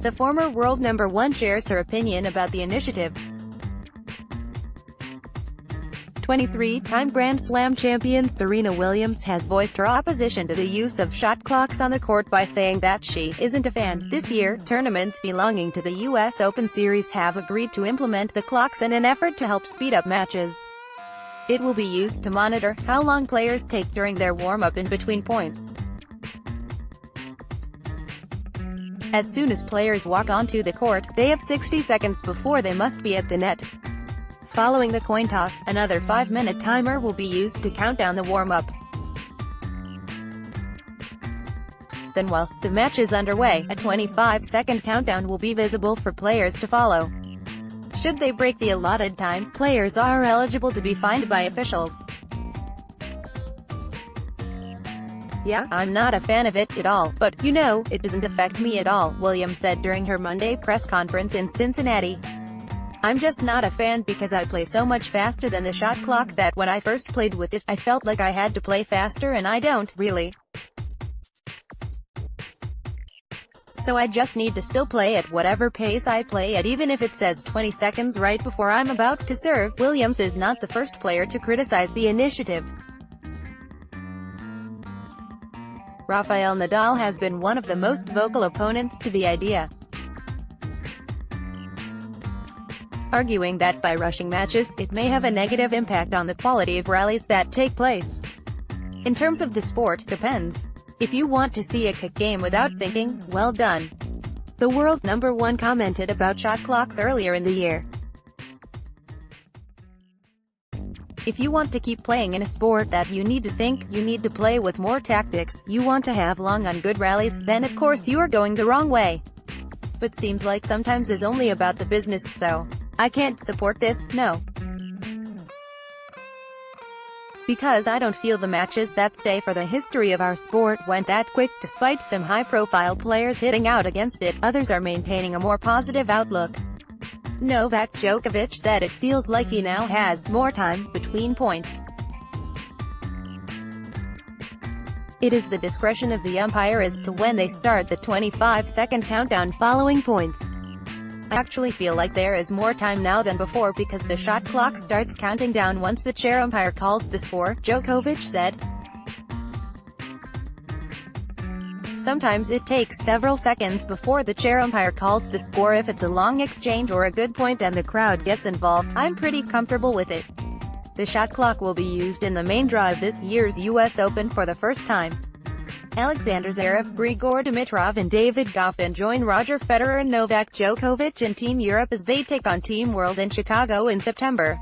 The former world number 1 shares her opinion about the initiative. 23-time Grand Slam champion Serena Williams has voiced her opposition to the use of shot clocks on the court by saying that she isn't a fan. This year, tournaments belonging to the U.S. Open Series have agreed to implement the clocks in an effort to help speed up matches. It will be used to monitor how long players take during their warm-up in between points. As soon as players walk onto the court, they have 60 seconds before they must be at the net. Following the coin toss, another 5-minute timer will be used to count down the warm-up. Then whilst the match is underway, a 25-second countdown will be visible for players to follow. Should they break the allotted time, players are eligible to be fined by officials. "Yeah, I'm not a fan of it at all, but, you know, it doesn't affect me at all," Williams said during her Monday press conference in Cincinnati. "I'm just not a fan because I play so much faster than the shot clock that when I first played with it, I felt like I had to play faster and I don't, really. So I just need to still play at whatever pace I play at, even if it says 20 seconds right before I'm about to serve." Williams is not the first player to criticize the initiative. Rafael Nadal has been one of the most vocal opponents to the idea, arguing that by rushing matches, it may have a negative impact on the quality of rallies that take place. "In terms of the sport, depends. If you want to see a kick game without thinking, well done." The world number 1 commented about shot clocks earlier in the year. "If you want to keep playing in a sport that you need to think, you need to play with more tactics, you want to have long on good rallies, then of course you are going the wrong way. But seems like sometimes is only about the business, so I can't support this, no. Because I don't feel the matches that stay for the history of our sport went that quick." Despite some high-profile players hitting out against it, others are maintaining a more positive outlook. Novak Djokovic said it feels like he now has more time between points. It is the discretion of the umpire as to when they start the 25-second countdown following points. "I actually feel like there is more time now than before because the shot clock starts counting down once the chair umpire calls the score," Djokovic said. "Sometimes it takes several seconds before the chair umpire calls the score if it's a long exchange or a good point and the crowd gets involved. I'm pretty comfortable with it." The shot clock will be used in the main draw of this year's U.S. Open for the first time. Alexander Zverev, Grigor Dimitrov and David Goffin join Roger Federer and Novak Djokovic in Team Europe as they take on Team World in Chicago in September.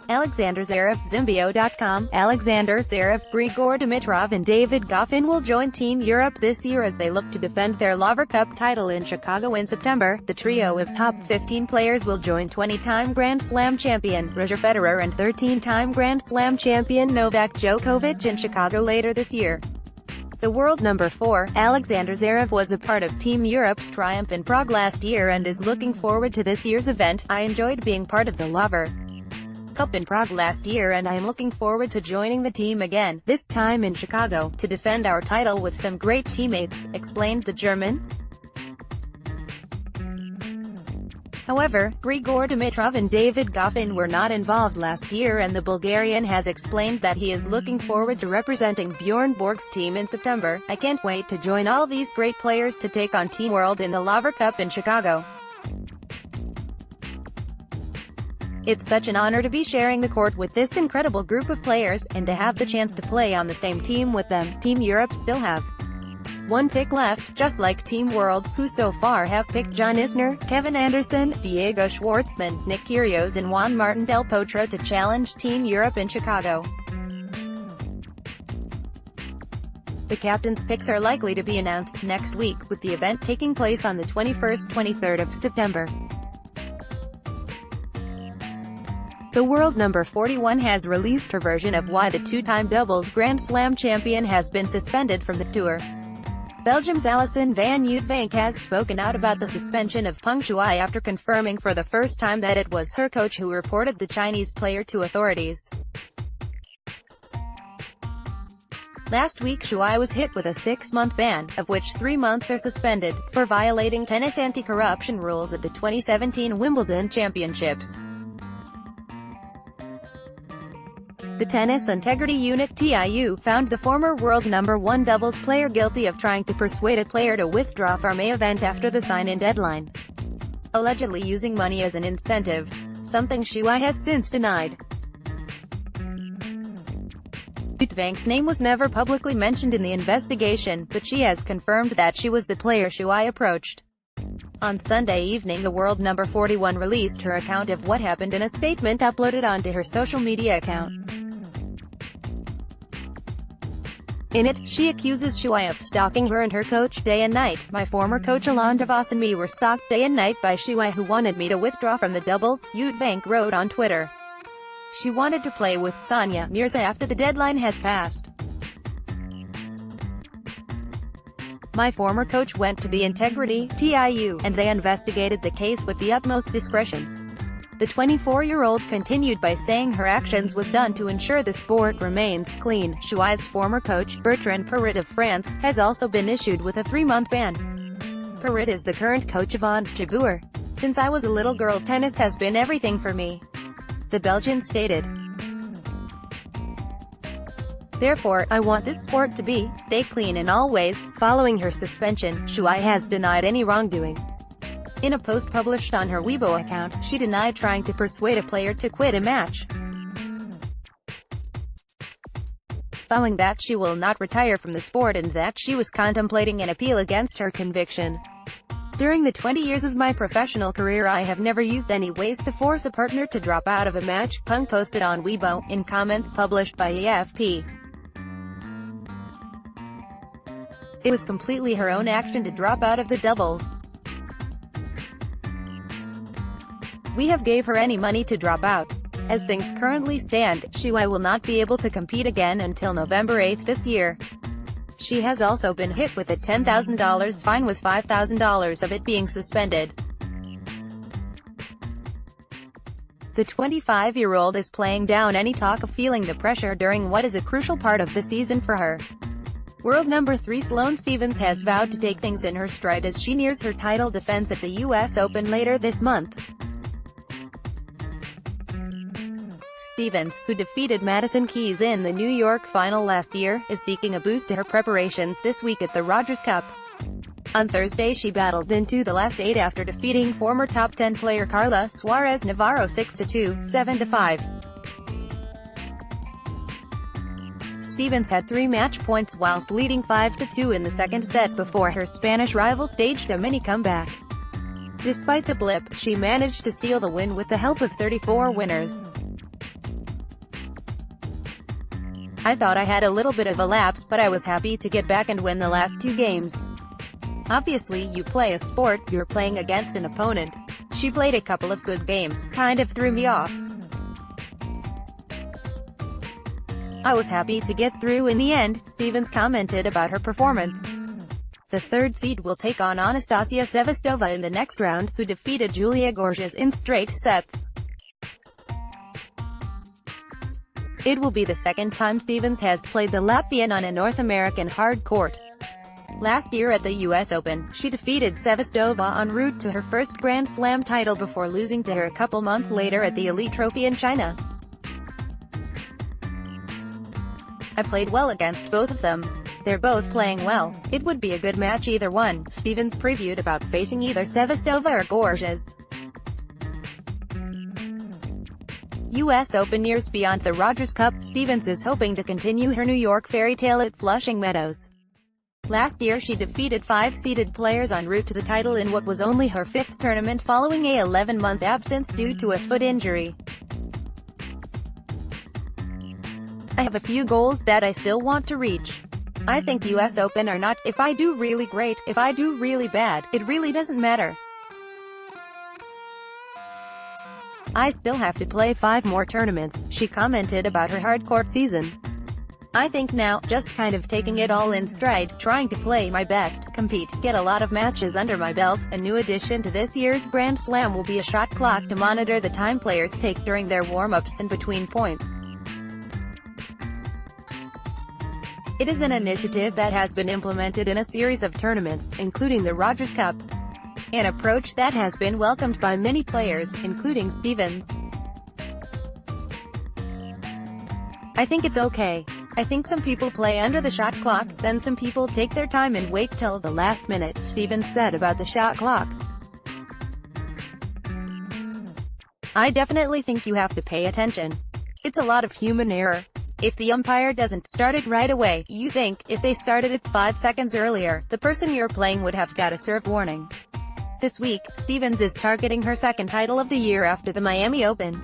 Alexander Zverev, Zimbio.com. Alexander Zverev, Grigor Dimitrov and David Goffin will join Team Europe this year as they look to defend their Laver Cup title in Chicago in September. The trio of top 15 players will join 20-time Grand Slam champion Roger Federer and 13-time Grand Slam champion Novak Djokovic in Chicago later this year. The world number 4, Alexander Zverev, was a part of Team Europe's triumph in Prague last year and is looking forward to this year's event. "I enjoyed being part of the Laver Cup in Prague last year and I am looking forward to joining the team again, this time in Chicago, to defend our title with some great teammates," explained the German. However, Grigor Dimitrov and David Goffin were not involved last year and the Bulgarian has explained that he is looking forward to representing Bjorn Borg's team in September. "I can't wait to join all these great players to take on Team World in the Laver Cup in Chicago. It's such an honor to be sharing the court with this incredible group of players, and to have the chance to play on the same team with them." Team Europe still have one pick left, just like Team World, who so far have picked John Isner, Kevin Anderson, Diego Schwartzman, Nick Kyrgios and Juan Martín del Potro to challenge Team Europe in Chicago. The captains' picks are likely to be announced next week, with the event taking place on the 21st–23rd of September. The world number 41 has released her version of why the 2-time doubles Grand Slam champion has been suspended from the tour. Belgium's Alison van Uytvanck has spoken out about the suspension of Peng Shuai after confirming for the first time that it was her coach who reported the Chinese player to authorities. Last week Shuai was hit with a 6-month ban, of which 3 months are suspended, for violating tennis anti-corruption rules at the 2017 Wimbledon Championships. The Tennis Integrity Unit (TIU) found the former world #1 doubles player guilty of trying to persuade a player to withdraw from an event after the sign-in deadline, allegedly using money as an incentive, something Shuai has since denied. Yutvank's name was never publicly mentioned in the investigation, but she has confirmed that she was the player Shuai approached. On Sunday evening, the world #41 released her account of what happened in a statement uploaded onto her social media account. In it, she accuses Shuai of stalking her and her coach day and night. "My former coach Alain Devos and me were stalked day and night by Shuai, who wanted me to withdraw from the doubles," Yutvank wrote on Twitter. She wanted to play with Sonia Mirza after the deadline has passed. "My former coach went to the Integrity (TIU), and they investigated the case with the utmost discretion." The 24-year-old continued by saying her actions was done to ensure the sport remains clean. Shuai's former coach, Bertrand Perret of France, has also been issued with a 3-month ban. Perret is the current coach of Ons Jabeur. "Since I was a little girl, tennis has been everything for me," the Belgian stated. "Therefore, I want this sport to stay clean in all ways." Following her suspension, Shuai has denied any wrongdoing. In a post published on her Weibo account, she denied trying to persuade a player to quit a match, vowing that she will not retire from the sport and that she was contemplating an appeal against her conviction. "During the 20 years of my professional career, I have never used any ways to force a partner to drop out of a match," Peng posted on Weibo, in comments published by AFP. It was completely her own action to drop out of the doubles. "We have gave her any money to drop out. As things currently stand, Shuai will not be able to compete again until November 8 this year." She has also been hit with a $10,000 fine, with $5,000 of it being suspended. The 25-year-old is playing down any talk of feeling the pressure during what is a crucial part of the season for her. World #3 Sloane Stephens has vowed to take things in her stride as she nears her title defense at the US Open later this month. Stephens, who defeated Madison Keys in the New York final last year, is seeking a boost to her preparations this week at the Rogers Cup. On Thursday, she battled into the last 8 after defeating former top 10 player Carla Suarez Navarro 6-2, 7-5. Stephens had 3 match points whilst leading 5-2 in the second set before her Spanish rival staged a mini comeback. Despite the blip, she managed to seal the win with the help of 34 winners. "I thought I had a little bit of a lapse, but I was happy to get back and win the last 2 games. Obviously, you play a sport, you're playing against an opponent. She played a couple of good games, kind of threw me off. I was happy to get through in the end," Stephens commented about her performance. The 3rd seed will take on Anastasia Sevastova in the next round, who defeated Julia Gorges in straight sets. It will be the 2nd time Stephens has played the Latvian on a North American hard court. Last year at the US Open, she defeated Sevastova en route to her first Grand Slam title before losing to her a couple months later at the Elite Trophy in China. "I played well against both of them. They're both playing well. It would be a good match either one," Stephens previewed about facing either Sevastova or Gorges. US Open years beyond the Rogers Cup, Stephens is hoping to continue her New York fairy tale at Flushing Meadows. Last year she defeated 5-seeded players en route to the title in what was only her 5th tournament following a 11-month absence due to a foot injury. "I have a few goals that I still want to reach. I think US Open or not, if I do really great, if I do really bad, it really doesn't matter. I still have to play 5 more tournaments," she commented about her hardcourt season. "I think now, just kind of taking it all in stride, trying to play my best, compete, get a lot of matches under my belt." A new addition to this year's Grand Slam will be a shot clock to monitor the time players take during their warm-ups and between points. It is an initiative that has been implemented in a series of tournaments, including the Rogers Cup. An approach that has been welcomed by many players, including Stevens. I think it's okay. I think some people play under the shot clock, then some people take their time and wait till the last minute, Stevens said about the shot clock. I definitely think you have to pay attention. It's a lot of human error. If the umpire doesn't start it right away, you think, if they started it 5 seconds earlier, the person you're playing would have got a serve warning. This week, Stevens is targeting her second title of the year after the Miami Open.